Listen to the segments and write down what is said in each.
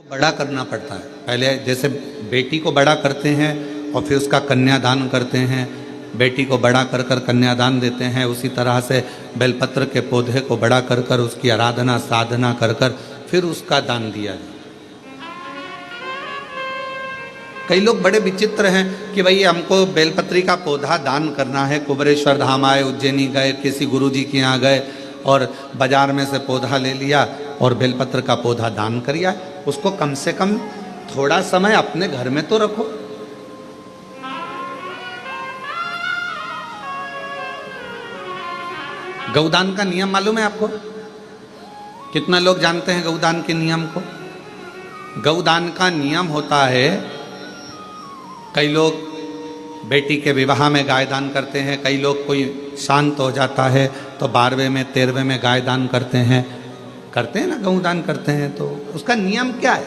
बड़ा करना पड़ता है। पहले जैसे बेटी को बड़ा करते हैं और फिर उसका कन्यादान करते हैं, बेटी को बड़ा कर कर कन्यादान देते हैं, उसी तरह से बेलपत्र के पौधे को बड़ा कर कर उसकी आराधना साधना कर कर फिर उसका दान दिया जाए। कई लोग बड़े विचित्र हैं कि भाई हमको बेलपत्री का पौधा दान करना है। कुबरेश्वर धाम आए, उज्जैनी गए, किसी गुरुजी के यहाँ गए और बाजार में से पौधा ले लिया और बेलपत्र का पौधा दान कर दिया। उसको कम से कम थोड़ा समय अपने घर में तो रखो। गौदान का नियम मालूम है आपको? कितना लोग जानते हैं गौदान के नियम को? गौदान का नियम होता है, कई लोग बेटी के विवाह में गाय दान करते हैं, कई लोग कोई शांत हो जाता है तो 12वें में 13वें में गाय दान करते हैं ना, गौदान करते हैं। तो उसका नियम क्या है?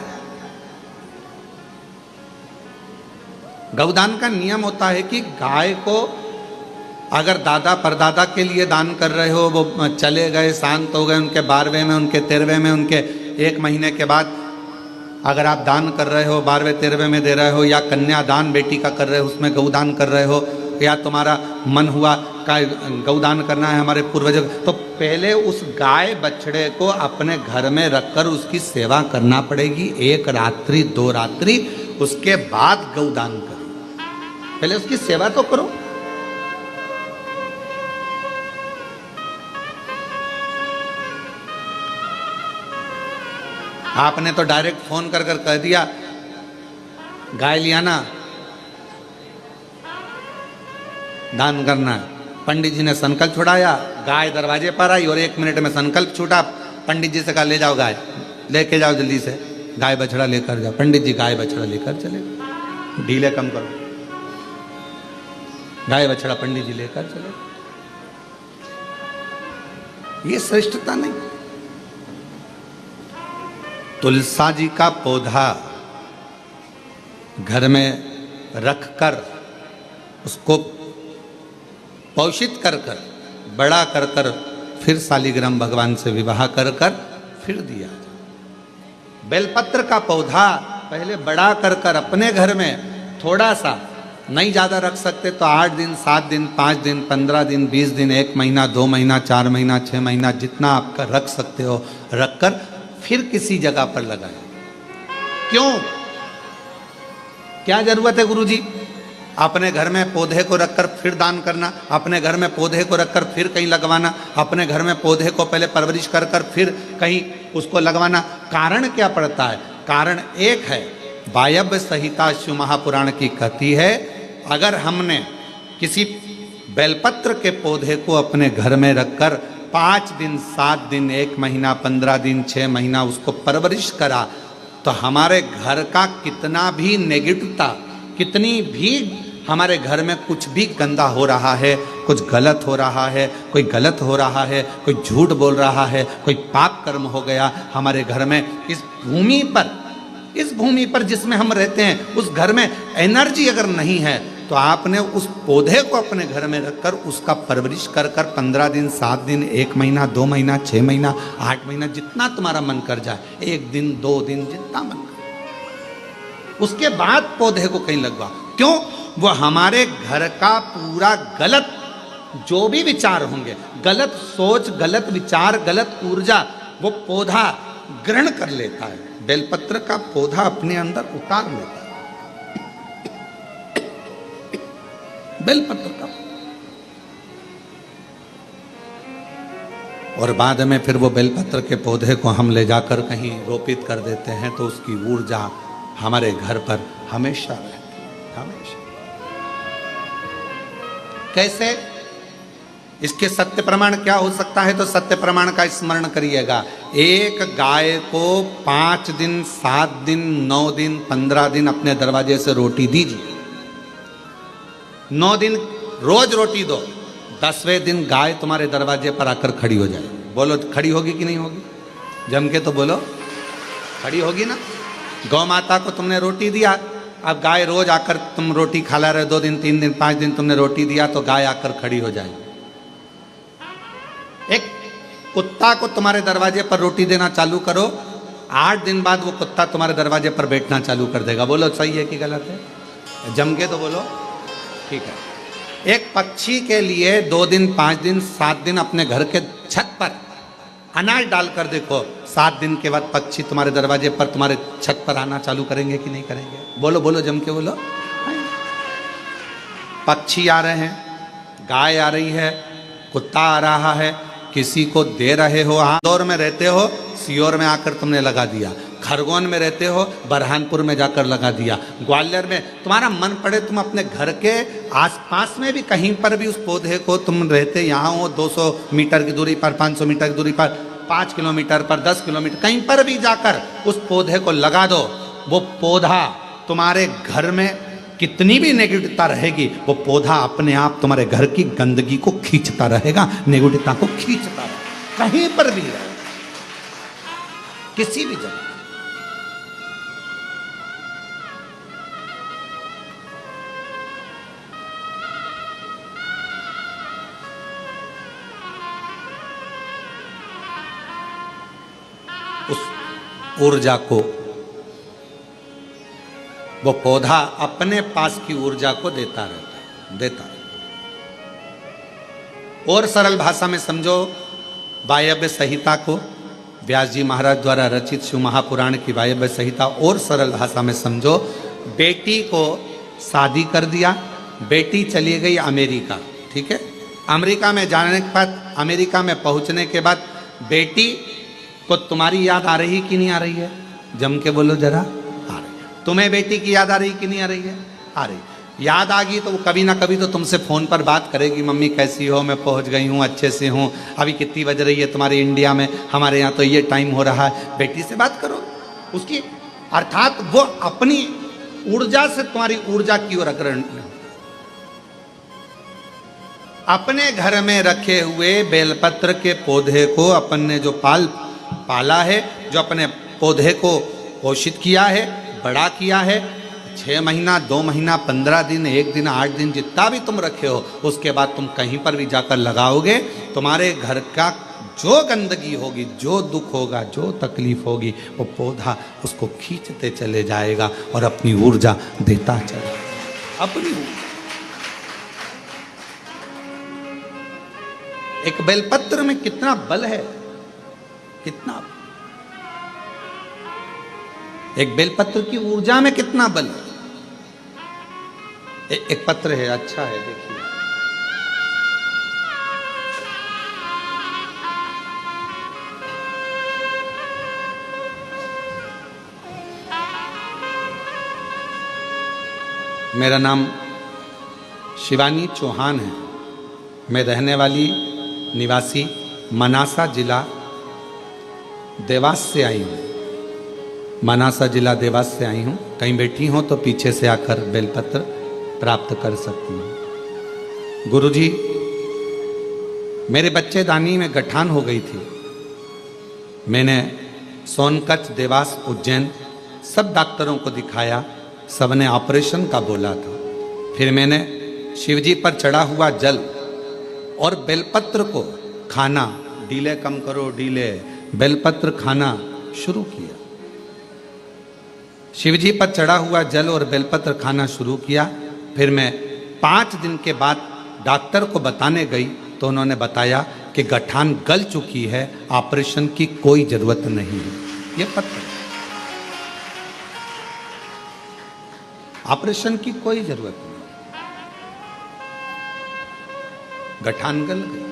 गौदान का नियम होता है कि गाय को अगर दादा परदादा के लिए दान कर रहे हो, वो चले गए, शांत हो गए, उनके 12वें में, उनके 13वें में, उनके 1 महीने के बाद अगर आप दान कर रहे हो, 12वें 13वें में दे रहे हो, या कन्यादान बेटी का कर रहे हो, उसमें गौदान कर रहे हो, या तुम्हारा मन हुआ का गौदान करना है हमारे पूर्वजों, तो पहले उस गाय बछड़े को अपने घर में रखकर उसकी सेवा करना पड़ेगी 1 रात्रि 2 रात्रि, उसके बाद गौदान करो। पहले उसकी सेवा तो करो। आपने तो डायरेक्ट फोन कर कर कह दिया गाय लिया ना, दान करना है। पंडित जी ने संकल्प छुड़ाया, गाय दरवाजे पर आई और 1 मिनट में संकल्प छूटा। पंडित जी से कहा ले जाओ गाय, लेके जाओ जल्दी से, गाय बछड़ा लेकर जाओ। पंडित जी गाय बछड़ा लेकर चले, ढीले कम करो, गाय बछड़ा पंडित जी लेकर चले। ये श्रेष्ठता नहीं। तुलसा जी का पौधा घर में रखकर उसको पोषित कर कर बड़ा कर कर फिर शालिग्राम भगवान से विवाह कर कर फिर दिया। बेलपत्र का पौधा पहले बड़ा कर कर अपने घर में थोड़ा सा, नहीं ज़्यादा रख सकते तो 8 दिन 7 दिन 5 दिन 15 दिन 20 दिन 1 महीना 2 महीना 4 महीना 6 महीना जितना आपका रख सकते हो रखकर फिर किसी जगह पर लगाए। क्यों? क्या जरूरत है गुरुजी अपने घर में पौधे को रखकर फिर दान करना, अपने घर में पौधे को रखकर फिर कहीं लगवाना, अपने घर में पौधे को पहले परवरिश कर कर फिर कहीं उसको लगवाना? कारण क्या पड़ता है? कारण एक है, वायव्य संहिता शिव महापुराण की कहती है, अगर हमने किसी बेलपत्र के पौधे को अपने घर में रखकर 5 दिन 7 दिन 1 महीना 15 दिन 6 महीना उसको परवरिश करा तो हमारे घर का कितना भी नेगेटिवता, कितनी भी हमारे घर में कुछ भी गंदा हो रहा है, कुछ गलत हो रहा है, कोई गलत हो रहा है, कोई झूठ बोल रहा है, कोई पाप कर्म हो गया हमारे घर में, इस भूमि पर जिसमें हम रहते हैं उस घर में एनर्जी अगर नहीं है तो आपने उस पौधे को अपने घर में रखकर उसका परवरिश कर कर 15 दिन 7 दिन 1 महीना 2 महीना 6 महीना 8 महीना जितना तुम्हारा मन कर जाए, 1 दिन 2 दिन जितना मन कर, उसके बाद पौधे को कहीं लगवा। क्यों? वो हमारे घर का पूरा गलत जो भी विचार होंगे, गलत सोच, गलत विचार, गलत ऊर्जा वो पौधा ग्रहण कर लेता है। बेलपत्र का पौधा अपने अंदर उतार लेता है। बेलपत्र का, और बाद में फिर वो बेलपत्र के पौधे को हम ले जाकर कहीं रोपित कर देते हैं तो उसकी ऊर्जा हमारे घर पर हमेशा रहती है, हमेशा। कैसे? इसके सत्य प्रमाण क्या हो सकता है? तो सत्य प्रमाण का स्मरण करिएगा। एक गाय को 5 दिन 7 दिन 9 दिन 15 दिन अपने दरवाजे से रोटी दीजिए। 9 दिन रोज रोटी दो, 10वें दिन गाय तुम्हारे दरवाजे पर आकर खड़ी हो जाए। बोलो खड़ी होगी कि नहीं होगी? जम के तो बोलो खड़ी होगी ना। गौ माता को तुमने रोटी दिया, अब गाय रोज आकर तुम रोटी खा ला रहे, 2 दिन 3 दिन 5 दिन तुमने रोटी दिया तो गाय आकर खड़ी हो जाएगी। एक कुत्ता को तुम्हारे दरवाजे पर रोटी देना चालू करो, 8 दिन बाद वो कुत्ता तुम्हारे दरवाजे पर बैठना चालू कर देगा। बोलो सही है कि गलत है? जम के तो बोलो। ठीक है। एक पक्षी के लिए 2 दिन, 5 दिन, 7 दिन अपने घर के छत पर अनाज डालकर देखो, 7 दिन के बाद पक्षी तुम्हारे दरवाजे पर, तुम्हारे छत पर आना चालू करेंगे कि नहीं करेंगे? बोलो बोलो, जम के बोलो। पक्षी आ रहे हैं, गाय आ रही है, कुत्ता आ रहा है, किसी को दे रहे हो। इंदौर में रहते हो, सीहोर में आकर तुमने लगा दिया। खरगोन में रहते हो, बरहानपुर में जाकर लगा दिया। ग्वालियर में तुम्हारा मन पड़े तुम अपने घर के आसपास में भी कहीं पर भी उस पौधे को, तुम रहते यहाँ हो 200 मीटर की दूरी पर, 500 मीटर की दूरी पर, 5 किलोमीटर पर, 10 किलोमीटर, कहीं पर भी जाकर उस पौधे को लगा दो। वो पौधा तुम्हारे घर में कितनी भी नेगेटिवता रहेगी, वो पौधा अपने आप तुम्हारे घर की गंदगी को खींचता रहेगा, नेगेटिवता को खींचता रहेगा, कहीं पर भी रहे, किसी भी जगह। उस ऊर्जा को वो पौधा अपने पास की ऊर्जा को देता रहता है, देता है। और सरल भाषा में समझो, वायव्य संहिता को, व्यास जी महाराज द्वारा रचित शिव महापुराण की वायव्य संहिता और सरल भाषा में समझो। बेटी को शादी कर दिया, बेटी चली गई अमेरिका, ठीक है। अमेरिका में जाने के बाद, अमेरिका में पहुंचने के बाद बेटी को तुम्हारी याद आ रही कि नहीं आ रही है? जम के बोलो जरा। आ रही है। तुम्हें बेटी की याद आ रही कि नहीं आ रही है? आ रही। याद आ गई तो वो कभी ना कभी तो तुमसे फ़ोन पर बात करेगी, मम्मी कैसी हो, मैं पहुंच गई हूँ, अच्छे से हूँ, अभी कितनी बज रही है तुम्हारे इंडिया में, हमारे यहाँ तो ये टाइम हो रहा है। बेटी से बात करो उसकी, अर्थात वो अपनी ऊर्जा से तुम्हारी ऊर्जा की ओर अग्रणी। अपने घर में रखे हुए बेलपत्र के पौधे को अपन ने जो पाला है, जो अपने पौधे को पोषित किया है, बड़ा किया है, 6 महीना, 2 महीना, 15 दिन, 1 दिन, 8 दिन, जितना भी तुम रखे हो, उसके बाद तुम कहीं पर भी जाकर लगाओगे, तुम्हारे घर का जो गंदगी होगी, जो दुख होगा, जो तकलीफ होगी, वो पौधा उसको खींचते चले जाएगा और अपनी ऊर्जा देता चलेगा, अपनी ऊर्जा। एक बेलपत्र में कितना बल है, कितना, एक बेलपत्र की ऊर्जा में कितना बल है। एक पत्र है, अच्छा है, देखिए। मेरा नाम शिवानी चौहान है। मैं रहने वाली निवासी मनासा जिला देवास से आई हूँ। मनासा जिला देवास से आई हूँ। कहीं बैठी हो तो पीछे से आकर बेलपत्र प्राप्त कर सकती हूँ। गुरुजी, मेरे बच्चेदानी में गठान हो गई थी। मैंने सोनकच्छ, देवास, उज्जैन सब डॉक्टरों को दिखाया, सबने ऑपरेशन का बोला था। फिर मैंने शिवजी पर चढ़ा हुआ जल और बेलपत्र को खाना, डीले कम करो डीले, बेलपत्र खाना शुरू किया। शिवजी पर चढ़ा हुआ जल और बेलपत्र खाना शुरू किया। फिर मैं 5 दिन के बाद डॉक्टर को बताने गई तो उन्होंने बताया कि गठान गल चुकी है, ऑपरेशन की कोई जरूरत नहीं है। ये पत्र, ऑपरेशन की कोई जरूरत नहीं, गठान गल गई।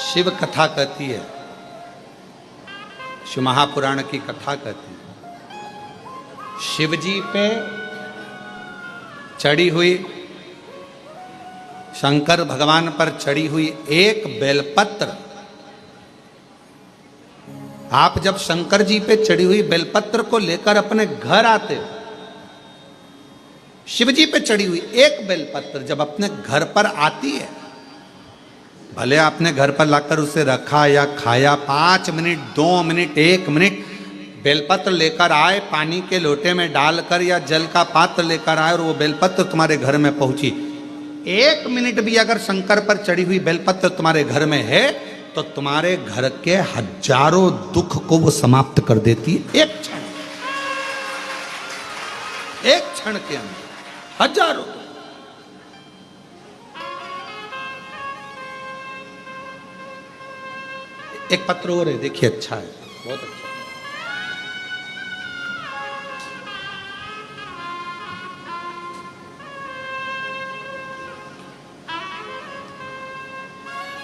शिव कथा कहती है, शिव महापुराण की कथा कहती है, शिवजी पे चढ़ी हुई, शंकर भगवान पर चढ़ी हुई एक बेलपत्र, आप जब शंकर जी पे चढ़ी हुई बेलपत्र को लेकर अपने घर आते, शिवजी पे चढ़ी हुई एक बेलपत्र जब अपने घर पर आती है, भले आपने घर पर लाकर उसे रखा या खाया, 5 मिनट, 2 मिनट, 1 मिनट बेलपत्र लेकर आए, पानी के लोटे में डालकर या जल का पात्र लेकर आए और वो बेलपत्र तुम्हारे घर में पहुंची, 1 मिनट भी अगर शंकर पर चढ़ी हुई बेलपत्र तुम्हारे घर में है तो तुम्हारे घर के हजारों दुख को वो समाप्त कर देती है एक क्षण, एक क्षण के अंदर हजारों। एक पत्र और है, देखिए, अच्छा है, बहुत अच्छा।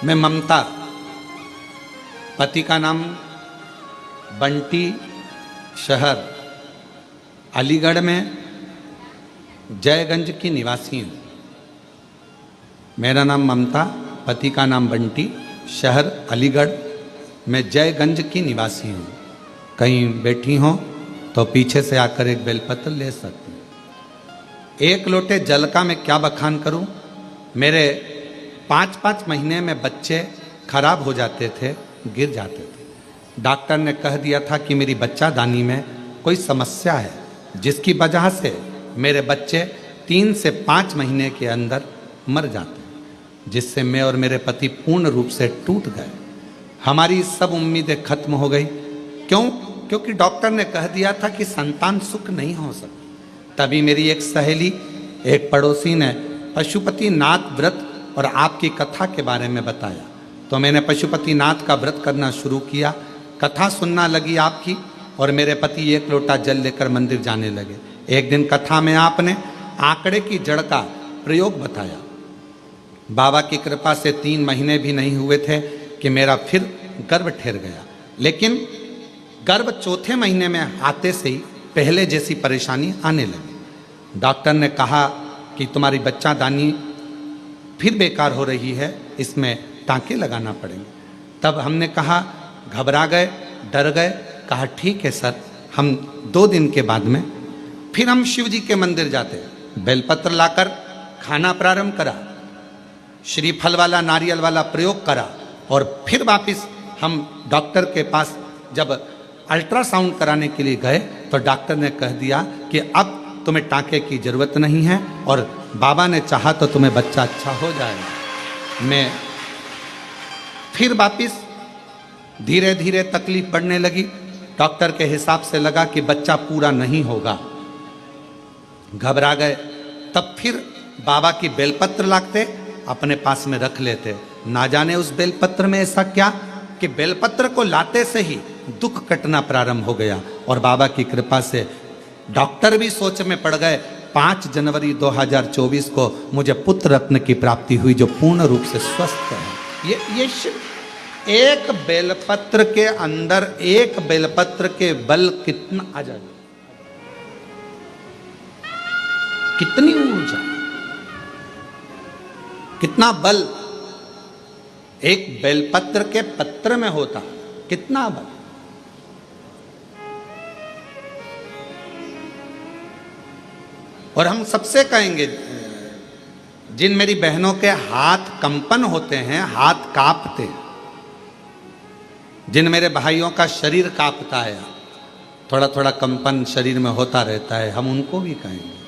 मैं ममता, पति का नाम बंटी, शहर अलीगढ़ में जयगंज की निवासी हूँ। मेरा नाम ममता, पति का नाम बंटी, शहर अलीगढ़ में जयगंज की निवासी हूँ। कहीं बैठी हो तो पीछे से आकर एक बेलपत्र ले सकती हूँ। एक लोटे जल का मैं क्या बखान करूँ। मेरे 5-5 महीने में बच्चे खराब हो जाते थे, गिर जाते थे। डॉक्टर ने कह दिया था कि मेरी बच्चादानी में कोई समस्या है, जिसकी वजह से मेरे बच्चे 3 से 5 महीने के अंदर मर जाते हैं, जिससे मैं और मेरे पति पूर्ण रूप से टूट गए। हमारी सब उम्मीदें खत्म हो गई। क्यों? क्योंकि डॉक्टर ने कह दिया था कि संतान सुख नहीं हो सकता। तभी मेरी एक सहेली, एक पड़ोसी ने पशुपतिनाथ व्रत और आपकी कथा के बारे में बताया, तो मैंने पशुपतिनाथ का व्रत करना शुरू किया। कथा सुनना लगी आपकी, और मेरे पति एक लोटा जल लेकर मंदिर जाने लगे। एक दिन कथा में आपने आंकड़े की जड़ का प्रयोग बताया। बाबा की कृपा से 3 महीने भी नहीं हुए थे कि मेरा फिर गर्भ ठहर गया। लेकिन गर्भ 4थे महीने में आते से ही पहले जैसी परेशानी आने लगी। डॉक्टर ने कहा कि तुम्हारी बच्चादानी फिर बेकार हो रही है, इसमें टांके लगाना पड़ेंगे। तब हमने कहा, घबरा गए, डर गए। कहा ठीक है सर, हम 2 दिन के बाद में फिर हम शिव जी के मंदिर जाते। बेलपत्र लाकर खाना प्रारंभ करा, श्रीफल वाला, नारियल वाला प्रयोग करा, और फिर वापिस हम डॉक्टर के पास जब अल्ट्रासाउंड कराने के लिए गए तो डॉक्टर ने कह दिया कि अब तुम्हें टांके की जरूरत नहीं है, और बाबा ने चाहा तो तुम्हें बच्चा अच्छा हो जाएगा। मैं फिर वापिस धीरे धीरे तकलीफ बढ़ने लगी। डॉक्टर के हिसाब से लगा कि बच्चा पूरा नहीं होगा। घबरा गए। तब फिर बाबा की बेलपत्र लाते, अपने पास में रख लेते। ना जाने उस बेलपत्र में ऐसा क्या कि बेलपत्र को लाते से ही दुख कटना प्रारंभ हो गया, और बाबा की कृपा से डॉक्टर भी सोच में पड़ गए। 5 जनवरी 2024 को मुझे पुत्र रत्न की प्राप्ति हुई, जो पूर्ण रूप से स्वस्थ है। ये एक बेलपत्र के अंदर, एक बेलपत्र के बल कितना आ जाए, कितनी ऊर्जा, कितना बल एक बेलपत्र के पत्र में होता, कितना बल। और हम सबसे कहेंगे, जिन मेरी बहनों के हाथ कंपन होते हैं, हाथ कांपते, जिन मेरे भाइयों का शरीर कांपता है, थोड़ा थोड़ा कंपन शरीर में होता रहता है, हम उनको भी कहेंगे,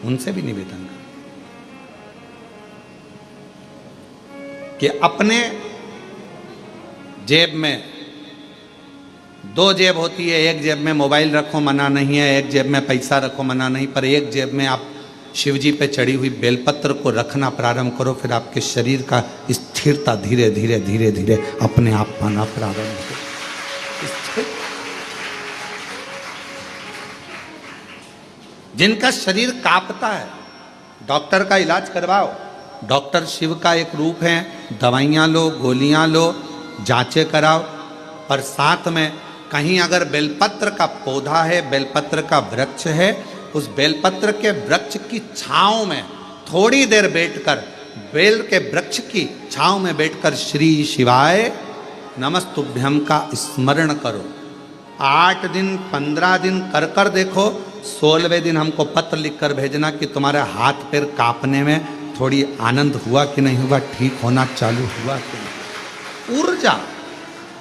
उनसे भी निवेदन करें कि अपने जेब में 2 जेब होती है। एक जेब में मोबाइल रखो, मना नहीं है, एक जेब में पैसा रखो, मना नहीं, पर एक जेब में आप शिव जी पे चढ़ी हुई बेलपत्र को रखना प्रारंभ करो। फिर आपके शरीर का स्थिरता धीरे धीरे धीरे धीरे अपने आप पाना प्रारंभ हो। जिनका शरीर कांपता है, डॉक्टर का इलाज करवाओ। डॉक्टर शिव का एक रूप है। दवाइयाँ लो, गोलियाँ लो, जांचें कराओ, और साथ में कहीं अगर बेलपत्र का पौधा है, बेलपत्र का वृक्ष है, उस बेलपत्र के वृक्ष की छांव में थोड़ी देर बैठकर, बेल के वृक्ष की छांव में बैठकर श्री शिवाय नमस्तुभ्यम का स्मरण करो। 8 दिन 15 दिन कर कर देखो। 16वें दिन हमको पत्र लिखकर भेजना कि तुम्हारे हाथ पैर कांपने में थोड़ी आनंद हुआ कि नहीं हुआ, ठीक होना चालू हुआ कि नहीं। ऊर्जा,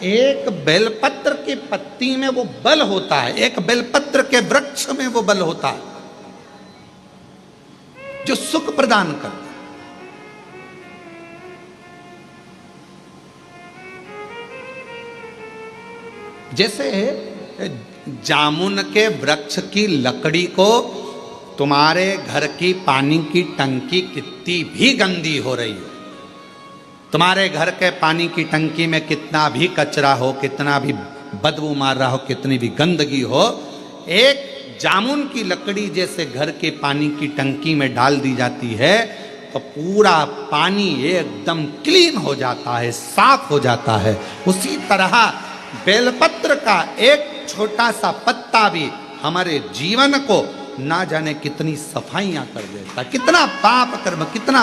एक बेलपत्र की पत्ती में वो बल होता है, एक बेलपत्र के वृक्ष में वो बल होता है जो सुख प्रदान करता है। जैसे जामुन के वृक्ष की लकड़ी को तुम्हारे घर की पानी की टंकी कितनी भी गंदी हो रही हो, तुम्हारे घर के पानी की टंकी में कितना भी कचरा हो, कितना भी बदबू मार रहा हो, कितनी भी गंदगी हो, एक जामुन की लकड़ी जैसे घर के पानी की टंकी में डाल दी जाती है तो पूरा पानी एकदम क्लीन हो जाता है, साफ हो जाता है। उसी तरह बेलपत्र का एक छोटा सा पत्ता भी हमारे जीवन को ना जाने कितनी सफाइयां कर देता, कितना पाप कर्म, कितना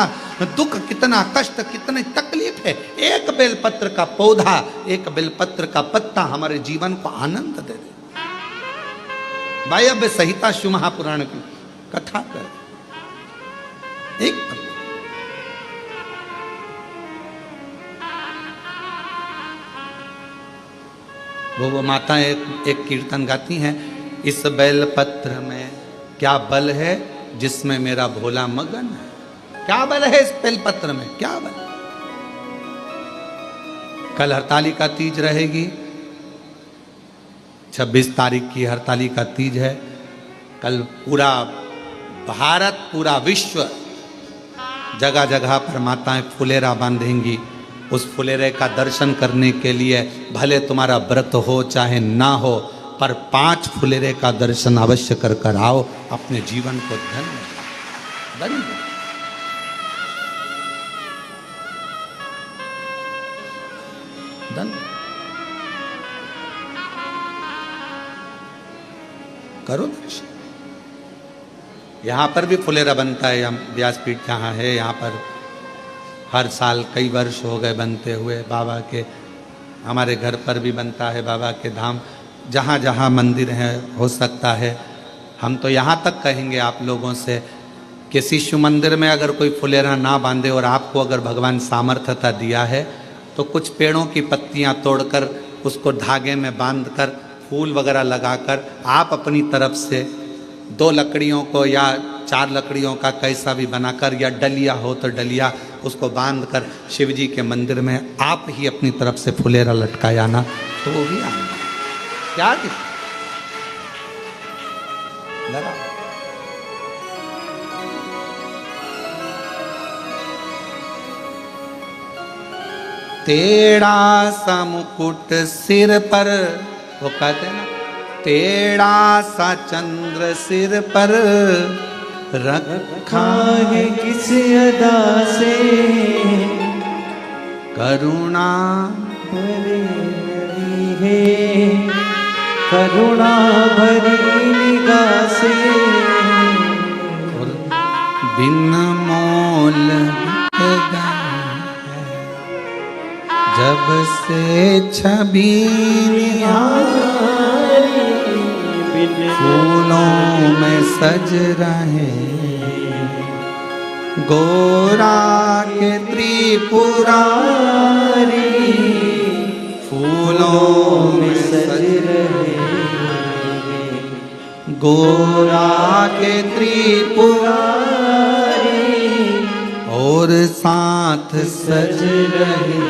दुख, कितना कष्ट, कितनी तकलीफ है। एक बेलपत्र का पौधा, एक बेलपत्र का पत्ता हमारे जीवन को आनंद दे दे। वायव्य संहिता शिव महापुराण की कथा कर एक वो माता एक कीर्तन गाती हैं, इस बेलपत्र में क्या बल है जिसमें मेरा भोला मगन है। क्या बल है इस बेलपत्र में, क्या बल। कल हरतालिका तीज रहेगी, 26 तारीख की हरतालिका तीज है। कल पूरा भारत, पूरा विश्व, जगह जगह पर माताएं फुलेरा बांधेंगी। उस फुलेरे का दर्शन करने के लिए भले तुम्हारा व्रत हो चाहे ना हो, पर 5 फुलेरे का दर्शन अवश्य कर कर आओ, अपने जीवन को धन्य धन्य धन्य करो दर्शन। यहाँ पर भी फुलेरा बनता है, हम व्यासपीठ जहाँ है यहाँ पर हर साल कई वर्ष हो गए बनते हुए। बाबा के हमारे घर पर भी बनता है, बाबा के धाम जहाँ जहाँ मंदिर है हो सकता है। हम तो यहाँ तक कहेंगे आप लोगों से, किसी शिव मंदिर में अगर कोई फुलेरा ना बांधे और आपको अगर भगवान सामर्थ्यता दिया है तो कुछ पेड़ों की पत्तियाँ तोड़कर उसको धागे में बांधकर फूल वगैरह लगाकर आप अपनी तरफ से 2 लकड़ियों को या 4 लकड़ियों का कैसा भी बनाकर, या डलिया हो तो डलिया, उसको बांधकर शिव जी के मंदिर में आप ही अपनी तरफ से फुलेरा लटकाया ना तो वो भी आएंगे। क्या लगा टेढ़ा सा मुकुट सिर पर, वो कहते हैं ना, टेढ़ा सा चंद्र सिर पर रखा है किस अदा से, करुणा भरी है, करुणा भरी निगाह से, और बिन मोल जब से छवि निहारी, फूलों में सज रहे गोरा के त्रिपुरारी, फूलों में सज रहे गोरा के त्रिपुरारी, और साथ सज रहे,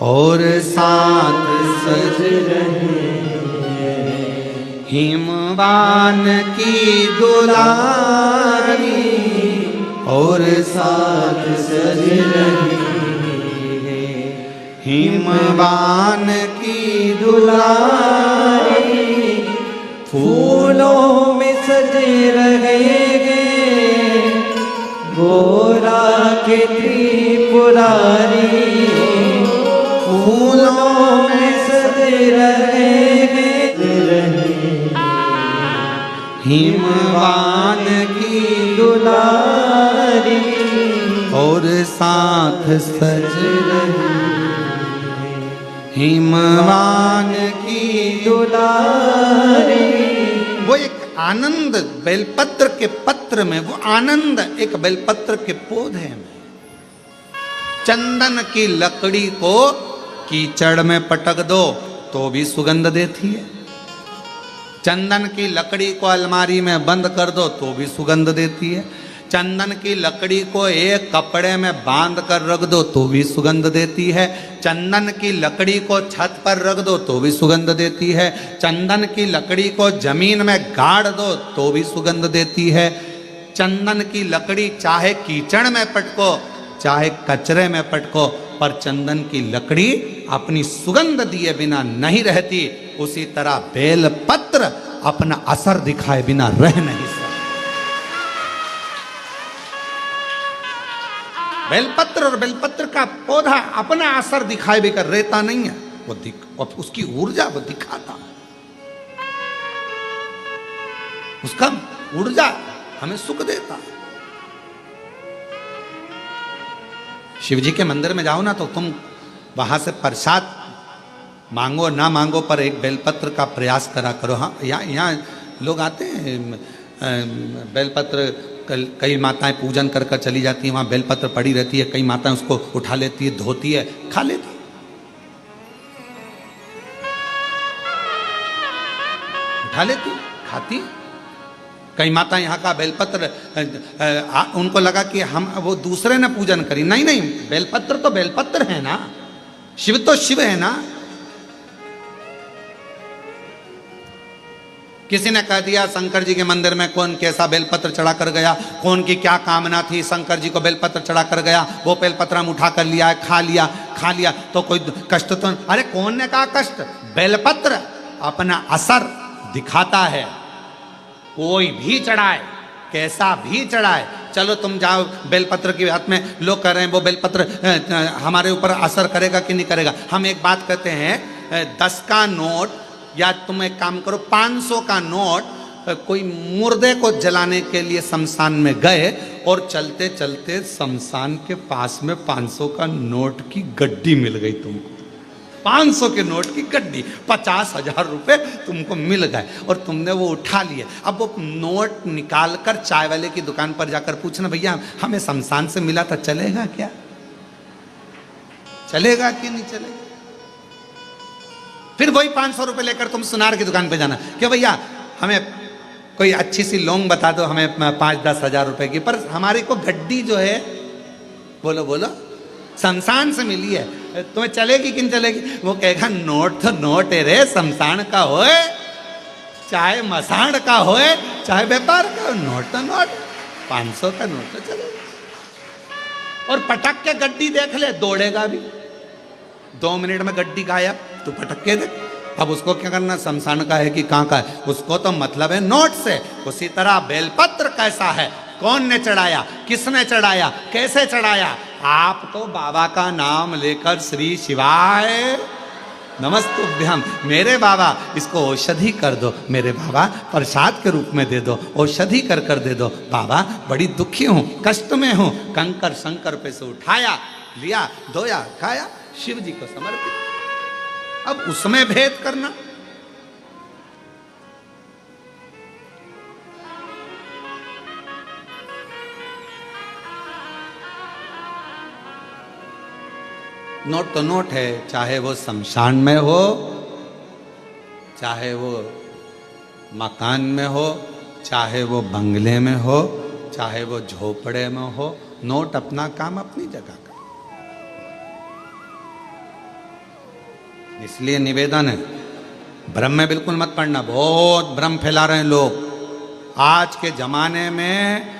और साथ सज रहे हिमवान की दुलारी, और साथ सज रहे हिमवान की दुलारी, फूलों में सजे रहेंगे गोरा के त्रिपुरारी, फूलों में सजे रहेंगे हिमवान की दुलारी, और साथ सज रहे हिमवान की दुलारी। वो एक आनंद बेलपत्र के पत्र में, वो आनंद एक बेलपत्र के पौधे में। चंदन की लकड़ी को कीचड़ में पटक दो तो भी सुगंध देती है, चंदन की लकड़ी को अलमारी में बंद कर दो तो भी सुगंध देती है, चंदन की लकड़ी को एक कपड़े में बांध कर रख दो तो भी सुगंध देती है। चंदन की लकड़ी को छत पर रख दो तो भी सुगंध देती है। चंदन की लकड़ी को जमीन में गाड़ दो तो भी सुगंध देती है। चंदन की लकड़ी चाहे कीचड़ में पटको चाहे कचरे में पटको, पर चंदन की लकड़ी अपनी सुगंध दिए बिना नहीं रहती। उसी तरह बेलपत्र अपना असर दिखाए बिना रह नहीं सकता। बेलपत्र और बेलपत्र का पौधा अपना असर दिखाए बिना रहता नहीं है, वो उसकी ऊर्जा वो दिखाता, उसका ऊर्जा हमें सुख देता। शिव जी के मंदिर में जाओ ना तो तुम वहां से प्रसाद मांगो ना मांगो पर एक बेलपत्र का प्रयास करा करो। हाँ, यहाँ लोग आते हैं, बेलपत्र कई माताएं पूजन कर कर चली जाती हैं, वहाँ बेलपत्र पड़ी रहती है, कई माताएं उसको उठा लेती है, धोती है, खा लेती। उठा लेती, खाती। कई माता यहाँ का बेलपत्र उनको लगा कि हम वो दूसरे ने पूजन करी। नहीं नहीं, बेलपत्र तो बेलपत्र है ना, शिव तो शिव है ना। किसी ने कह दिया शंकर जी के मंदिर में कौन कैसा बेलपत्र चढ़ा कर गया, कौन की क्या कामना थी, शंकर जी को बेलपत्र चढ़ा कर गया, वो बेलपत्र हम उठा कर लिया, खा लिया तो कोई कष्ट तो। अरे कौन ने कहा कष्ट? बेलपत्र अपना असर दिखाता है। कोई भी चढ़ाए, कैसा भी चढ़ाए, चलो तुम जाओ बेलपत्र के हाथ में, लोग कह रहे हैं वो बेलपत्र हमारे ऊपर असर करेगा कि नहीं करेगा। हम एक बात कहते हैं, 10 का नोट या तुम एक काम करो 500 का नोट, कोई मुर्दे को जलाने के लिए शमशान में गए और चलते चलते शमशान के पास में 500 का नोट की गड्डी मिल गई तुमको। 500 के नोट की गड्डी, 50,000 रुपए तुमको मिल गए और तुमने वो उठा लिए। अब वो नोट निकाल कर चाय वाले की दुकान पर जाकर पूछना, भैया हमें शमशान से मिला था, चलेगा क्या? चलेगा कि नहीं चलेगा? फिर वही 500 रुपए लेकर तुम सुनार की दुकान पे जाना, क्यों भैया हमें कोई अच्छी सी लौंग बता दो, हमें 5-10 हजार रुपए की, पर हमारी को गड्डी जो है, बोलो शमशान से मिली है, तुम्हें चलेगी कि नहीं चलेगी? वो कहेगा नोट तो नोट है रे, शमशान का होए चाहे मसाण का होए चाहे व्यापार का, नोट तो नोट, 500 का नोट तो चलेगा। और पटक के गड्डी देख ले, दौड़ेगा भी, 2 मिनट में गड्डी गायब, तू पटक के देख। अब उसको क्या करना, शमशान का है कि कहाँ का है, उसको तो मतलब है नोट से। उसी तरह बेलपत्र कैसा है, कौन ने चढ़ाया, किसने चढ़ाया, कैसे चढ़ाया? आप तो बाबा का नाम लेकर श्री शिवाय नमस्तुभ्यम, मेरे बाबा इसको औषधि कर दो, मेरे बाबा प्रसाद के रूप में दे दो, औषधि कर कर दे दो, बाबा बड़ी दुखी हूँ, कष्ट में हूँ। कंकर शंकर पे से उठाया, लिया, धोया, खाया, शिव जी को समर्पित। अब उसमें भेद करना, नोट तो नोट है, चाहे वो शमशान में हो, चाहे वो मकान में हो, चाहे वो बंगले में हो, चाहे वो झोपड़े में हो, नोट अपना काम अपनी जगह का। इसलिए निवेदन है, भ्रम में बिल्कुल मत पड़ना। बहुत भ्रम फैला रहे हैं लोग आज के जमाने में।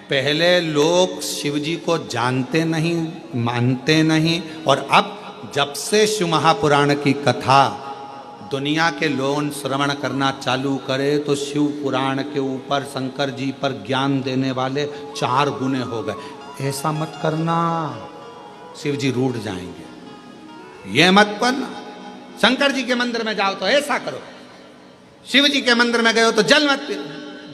पहले लोग शिव जी को जानते नहीं, मानते नहीं, और अब जब से शिव महापुराण की कथा दुनिया के लोग श्रवण करना चालू करे तो शिव पुराण के ऊपर शंकर जी पर ज्ञान देने वाले 4 गुने हो गए। ऐसा मत करना, शिव जी रूठ जाएंगे, ये मत करना। शंकर जी के मंदिर में जाओ तो ऐसा करो, शिव जी के मंदिर में गए हो तो जल मत पी।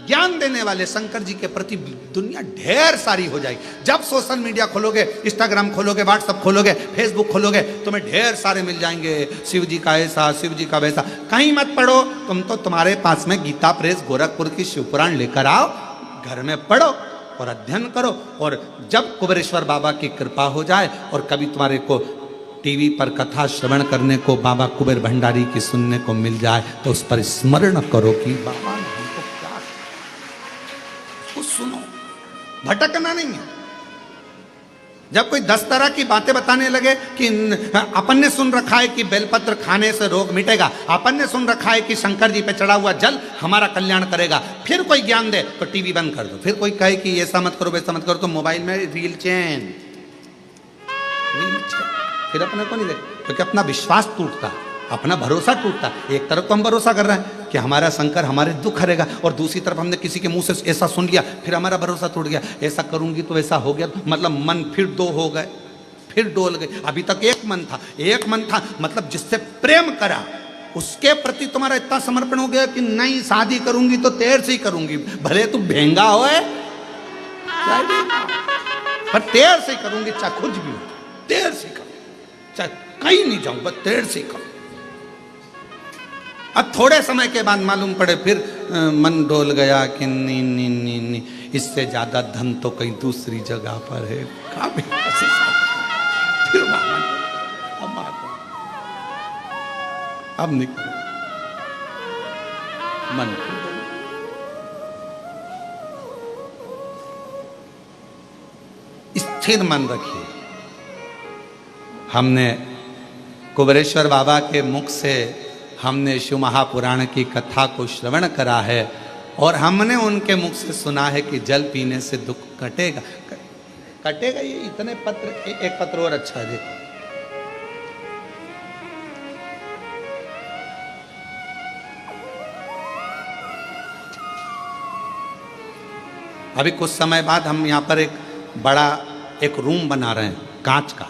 ज्ञान देने वाले शंकर जी के प्रति दुनिया ढेर सारी हो जाएगी। जब सोशल मीडिया खोलोगे, इंस्टाग्राम खोलोगे, व्हाट्सएप खोलोगे, फेसबुक खोलोगे, तुम्हें ढेर सारे मिल जाएंगे, शिव जी का ऐसा, शिव जी का वैसा। कहीं मत पढ़ो, तुम तो तुम्हारे पास में गीता प्रेस गोरखपुर की शिव पुराण लेकर आओ, घर में पढ़ो और अध्ययन करो। और जब कुबेरेश्वर बाबा की कृपा हो जाए और कभी तुम्हारे को टीवी पर कथा श्रवण करने को बाबा कुबेर भंडारी की सुनने को मिल जाए तो उस पर स्मरण करो कि बाबा हमको क्या, उसको सुनो, भटकना नहीं है। जब कोई 10 तरह की बातें बताने लगे कि अपन ने सुन रखा है कि बेलपत्र खाने से रोग मिटेगा, अपन ने सुन रखा है कि शंकर जी पे चढ़ा हुआ जल हमारा कल्याण करेगा, फिर कोई ज्ञान दे तो टीवी बंद कर दो। फिर कोई कहे कि ऐसा मत करो वैसा मत करो, तो मोबाइल में रील चैन, फिर अपने को नहीं दे, क्योंकि अपना विश्वास टूटता, अपना भरोसा टूटता। एक तरफ तो हम भरोसा कर रहे हैं कि हमारा शंकर हमारे दुख हरेगा, और दूसरी तरफ हमने किसी के मुंह से ऐसा सुन लिया, फिर हमारा भरोसा टूट गया, ऐसा करूंगी तो ऐसा हो गया, मतलब मन फिर दो हो गए, फिर डोल गए। अभी तक एक मन था, मतलब जिससे प्रेम करा उसके प्रति तुम्हारा इतना समर्पण हो गया कि नहीं शादी करूंगी तो तेरे से ही करूंगी, भले तू भेंगा होए पर तेरे से ही करूंगी, चाहे कुछ भी हो तेरे से करूंगी, चाहे कहीं नहीं जाऊं बस तेरे से करूं। अब थोड़े समय के बाद मालूम पड़े फिर मन डोल गया कि नहीं, इससे ज्यादा धन तो कहीं दूसरी जगह पर है। फिर अब निकल मन स्थिर मन रखिए। हमने कुबेरेश्वर बाबा के मुख से हमने शिव महापुराण की कथा को श्रवण करा है, और हमने उनके मुख से सुना है कि जल पीने से दुख कटेगा। कटेगा ये इतने पत्र, एक पत्र और अच्छा है देखो। अभी कुछ समय बाद हम यहाँ पर एक बड़ा एक रूम बना रहे हैं कांच का,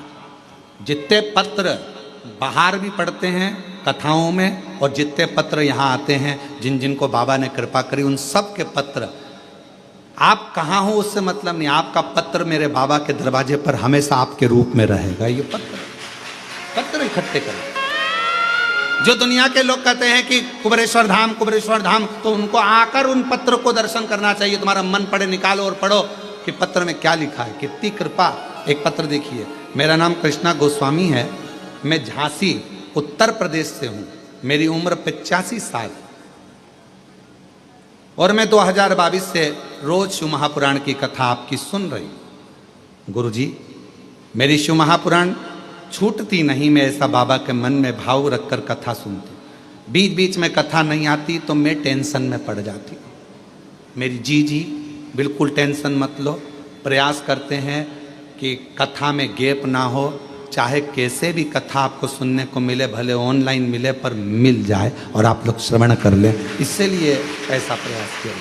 जितने पत्र बाहर भी पढ़ते हैं कथाओं में, और जितने पत्र यहाँ आते हैं जिन जिनको बाबा ने कृपा करी, उन सब के पत्र, आप कहाँ हो उससे मतलब नहीं, आपका पत्र मेरे बाबा के दरवाजे पर हमेशा आपके रूप में रहेगा। ये पत्र इकट्ठे करें। जो दुनिया के लोग कहते हैं कि कुबेरेश्वर धाम, तो उनको आकर उन पत्र को दर्शन करना चाहिए। तुम्हारा मन पड़े निकालो और पढ़ो कि पत्र में क्या लिखा है, कितनी कृपा। एक पत्र देखिए, मेरा नाम कृष्णा गोस्वामी है, मैं झांसी उत्तर प्रदेश से हूं, मेरी उम्र 85 साल, और मैं 2022 से रोज शिव महापुराण की कथा आपकी सुन रही हूं। गुरुजी, मेरी शिव महापुराण छूटती नहीं, मैं ऐसा बाबा के मन में भाव रखकर कथा सुनती। बीच बीच में कथा नहीं आती तो मैं टेंशन में पड़ जाती हूँ। मेरी जी बिल्कुल टेंशन मत लो, प्रयास करते हैं कि कथा में गैप ना हो, चाहे कैसे भी कथा आपको सुनने को मिले, भले ऑनलाइन मिले पर मिल जाए और आप लोग श्रवण कर लें, इसलिए ऐसा प्रयास किया।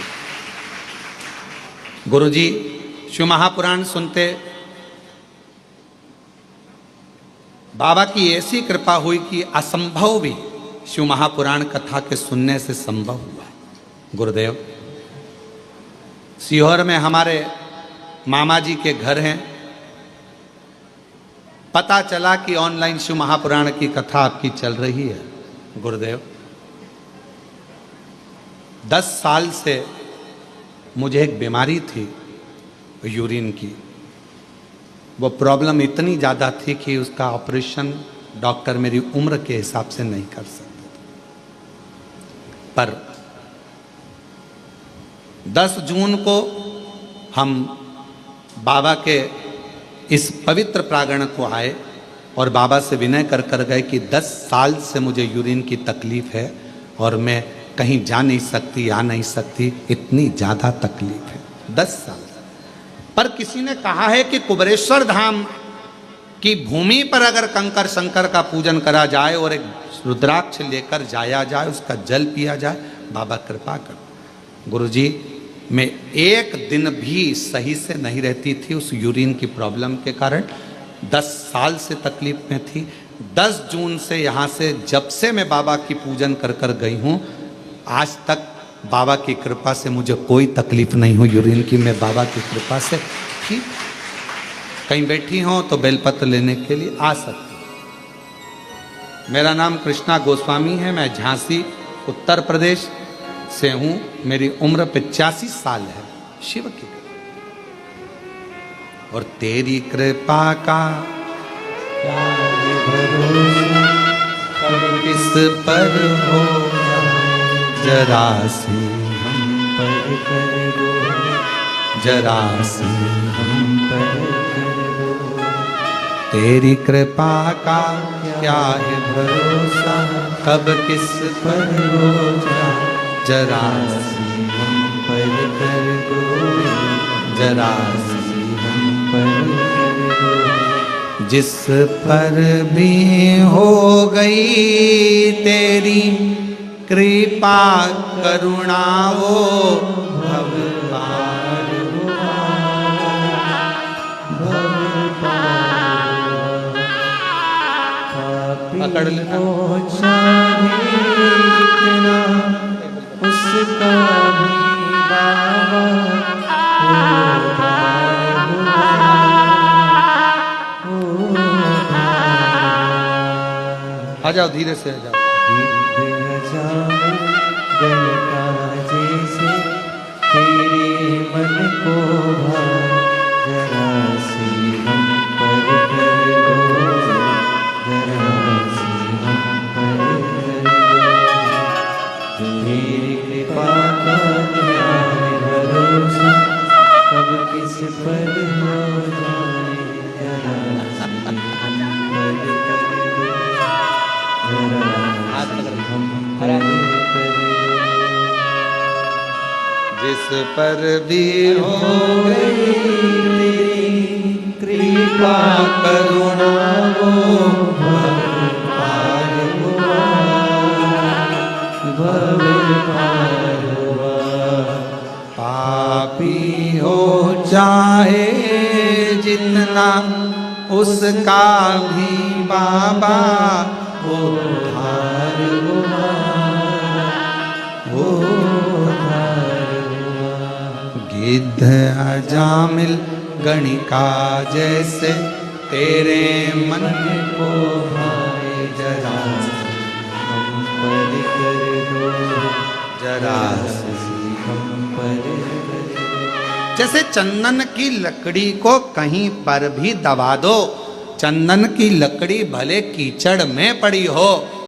गुरुजी, शिव महापुराण सुनते बाबा की ऐसी कृपा हुई कि असंभव भी शिव महापुराण कथा के सुनने से संभव हुआ। गुरुदेव, सीहोर में हमारे मामा जी के घर हैं, पता चला कि ऑनलाइन शिव महापुराण की कथा आपकी चल रही है। गुरुदेव, 10 साल से मुझे एक बीमारी थी यूरिन की, वो प्रॉब्लम इतनी ज़्यादा थी कि उसका ऑपरेशन डॉक्टर मेरी उम्र के हिसाब से नहीं कर सकते थे। पर 10 जून को हम बाबा के इस पवित्र प्रांगण को आए और बाबा से विनय कर कर गए कि 10 साल से मुझे यूरिन की तकलीफ है और मैं कहीं जा नहीं सकती, आ नहीं सकती, इतनी ज़्यादा तकलीफ है। 10 साल। पर किसी ने कहा है कि कुबेरेश्वर धाम की भूमि पर अगर कंकर शंकर का पूजन करा जाए और एक रुद्राक्ष लेकर जाया जाए, उसका जल पिया जाए, बाबा कृपा कर। गुरुजी, मैं एक दिन भी सही से नहीं रहती थी उस यूरिन की प्रॉब्लम के कारण, 10 साल से तकलीफ में थी। 10 जून से यहाँ से जब से मैं बाबा की पूजन कर कर गई हूँ, आज तक बाबा की कृपा से मुझे कोई तकलीफ नहीं हुई यूरिन की। मैं बाबा की कृपा से ठीक, कहीं बैठी हो तो बेलपत्र लेने के लिए आ सकती। मेरा नाम कृष्णा गोस्वामी है, मैं झांसी उत्तर प्रदेश से हूँ, मेरी उम्र 85 साल है। शिव की और तेरी कृपा का किस पर हो, जरा सी हम पर कर दो, जरा सी हम पर कर दो। तेरी कृपा का क्या है भरोसा, कब किस पर हो जाए जरा सी हम पर कर दो। जरा सी हम पर कर दो। जिस पर भी हो गई तेरी कृपा करुणा वो भव पार हुआ, भव पार पापी पकड़ लेना। हो चाहे जितना उसका भी बाबा उद्धार हुआ। आ जाओ धीरे से आ जाओ। गणका जैसे तेरे मन को भाए जरा सी हम पर कर दो। जरा सी हम पर कर दो। तेरी कृपा का क्या है भरोसा, कब किस पर हो जाए जरा सी हम पर कर दो। जरा सी हम पर कर दो। जिस पर भी हो गई तेरी कृपा करुणा वो भव पार हुआ, भव पार हुआ। पापी हो चाहे जितना उसका भी बाबा उद्धार हुआ, उद्धार हुआ। गिद्ध अजामिल गणिका जैसे तेरे मन को भाए जरा हम पर कर दो। जरा हम पर कर दो। जैसे चंदन की लकड़ी को कहीं पर भी दबा दो, चंदन की लकड़ी भले कीचड़ में पड़ी हो